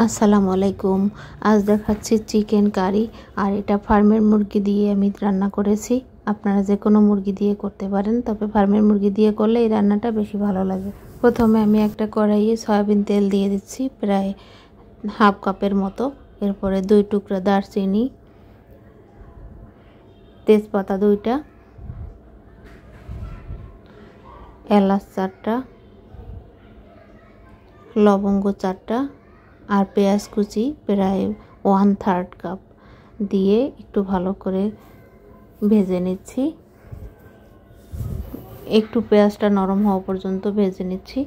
আসসালামু আলাইকুম। আজ দেখাচ্ছি চিকেন কারি, আর এটা ফার্মের মুরগি দিয়ে আমি রান্না করেছি। আপনারা যে কোনো মুরগি দিয়ে করতে পারেন, তবে ফার্মের মুরগি দিয়ে করলে এই রান্নাটা বেশি ভালো লাগে। প্রথমে আমি একটা কড়াইয়ে সয়াবিন তেল দিয়ে দিচ্ছি, প্রায় হাফ কাপের মতো। এরপরে 2 টুকরা দারচিনি, তেজপাতা 2টা, এলাচ 4টা, লবঙ্গ 4টা, আর পেঁয়াজ কুচি প্রায় 1/3 কাপ দিয়ে একটু ভালো করে ভেজে নিচ্ছি। একটু পেঁয়াজটা নরম হওয়া পর্যন্ত ভেজে নিচ্ছি।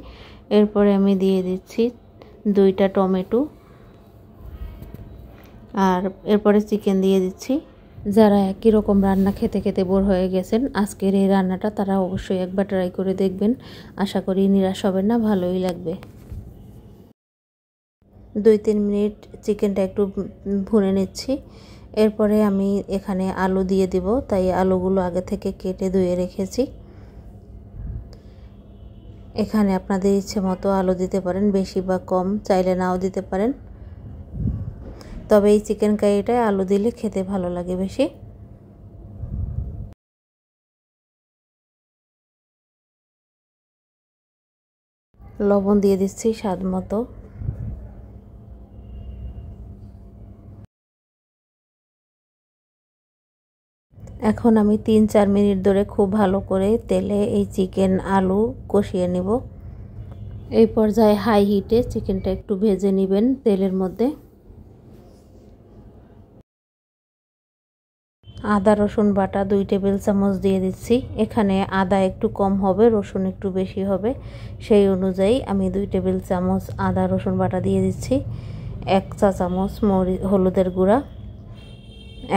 এরপরে আমি দিয়ে দিচ্ছি 2টা টমেটো, আর এরপরে চিকেন দিয়ে দিচ্ছি। যারা একই রকম রান্না খেতে খেতে বোর হয়ে গেছেন, আজকের এই রান্নাটা তারা অবশ্যই একবার ট্রাই করে দেখবেন। আশা করি নিরাশ হবেন না, ভালোই লাগবে। 2-3 মিনিট চিকেনটা একটু ভুনে নিচ্ছি। এরপরে আমি এখানে আলু দিয়ে দিব, তাই আলুগুলো আগে থেকে কেটে ধুয়ে রেখেছি। এখানে আপনাদের ইচ্ছে মতো আলু দিতে পারেন, বেশি বা কম চাইলে নাও দিতে পারেন, তবে এই চিকেন কারিটায় আলু দিলে খেতে ভালো লাগে বেশি। লবণ দিয়ে দিচ্ছি স্বাদ মতো। এখন আমি 3-4 মিনিট ধরে খুব ভালো করে তেলে এই চিকেন আলু কষিয়ে নিব। এই পর্যায়ে হাই হিটে চিকেনটা একটু ভেজে নেবেন তেলের মধ্যে। আদা রসুন বাটা 2 টেবিল চামচ দিয়ে দিচ্ছি। এখানে আদা একটু কম হবে, রসুন একটু বেশি হবে, সেই অনুযায়ী আমি 2 টেবিল চামচ আদা রসুন বাটা দিয়ে দিচ্ছি। 1 চা চামচ হলুদের গুঁড়া,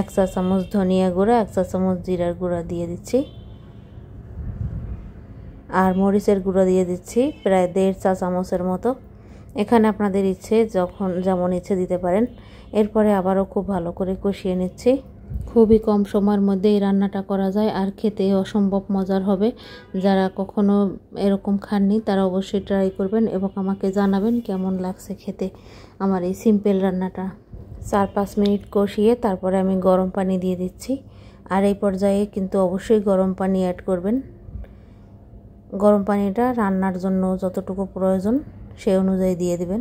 1 চা চামচ ধনিয়া গুঁড়া, 1 চা চামচ জিরার গুঁড়া দিয়ে দিচ্ছি, আর মরিচের গুঁড়া দিয়ে দিচ্ছি প্রায় 1.5 চা চামচের মতো। এখানে আপনাদের ইচ্ছে যেমন ইচ্ছে দিতে পারেন। এরপরে আবারও খুব ভালো করে কষিয়ে নিচ্ছি। খুবই কম সময়ের মধ্যে এই রান্নাটা করা যায়, আর খেতে অসম্ভব মজার হবে। যারা কখনো এরকম খাননি তারা অবশ্যই ট্রাই করবেন এবং আমাকে জানাবেন কেমন লাগছে খেতে আমার এই সিম্পল রান্নাটা। 4-5 মিনিট কষিয়ে তারপরে আমি গরম পানি দিয়ে দিচ্ছি। আর এই পর্যায়ে কিন্তু অবশ্যই গরম পানি অ্যাড করবেন। গরম পানিটা রান্নার জন্য যতটুকু প্রয়োজন সেই অনুযায়ী দিয়ে দিবেন।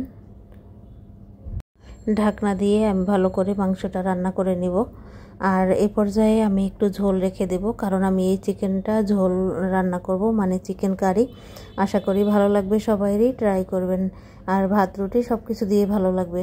ঢাকনা দিয়ে আমি ভালো করে মাংসটা রান্না করে নিব। আর এই পর্যায়ে আমি একটু ঝোল রেখে দেব, কারণ আমি এই চিকেনটা ঝোল রান্না করব, মানে চিকেন কারি। আশা করি ভালো লাগবে, সবাইরই ট্রাই করবেন। আর ভাত রুটি সব কিছু দিয়ে ভালো লাগবে।